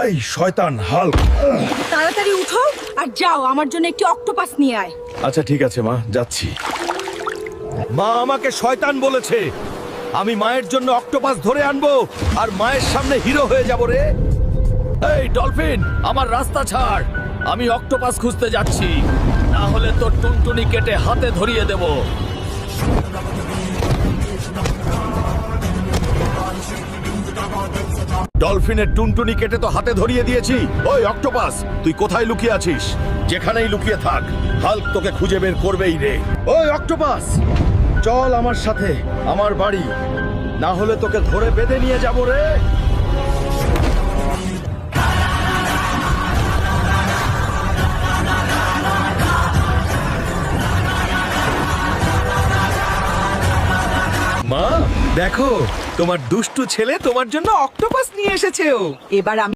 এই শয়তান হাল্ক। তাড়াতাড়ি উঠো আর যাও আমার জন্য একটি অক্টোপাস নিয়ে আয়। আচ্ছা ঠিক আছে মা, যাচ্ছি। মা আমাকে শয়তান বলেছে, আমি মায়ের জন্য অক্টোপাস ধরে আনবো আর মায়ের সামনে হিরো হয়ে যাব রে। এই ডলফিন, আমার রাস্তা ছাড়, আমি অক্টোপাস খুঁজতে যাচ্ছি, না হলে তোর টুনটুনি কেটে হাতে ধরিয়ে দেব। ডলফিনের টুনটুনি কেটে তো হাতে ধরিয়ে দিয়েছি। ওই অক্টোপাস, তুই কোথায় লুকিয়ে আছিস? যেখানেই লুকিয়ে থাক, হাল্ক তোকে খুঁজে বের করবেই রে। ওই অক্টোপাস, চল আমার সাথে আমার বাড়ি, না হলে তোকে ধরে বেঁধে নিয়ে যাব রে। মা দেখো, তোমার দুষ্টু ছেলে তোমার জন্য অক্টোপাস নিয়ে এসেছে। ও এবার আমি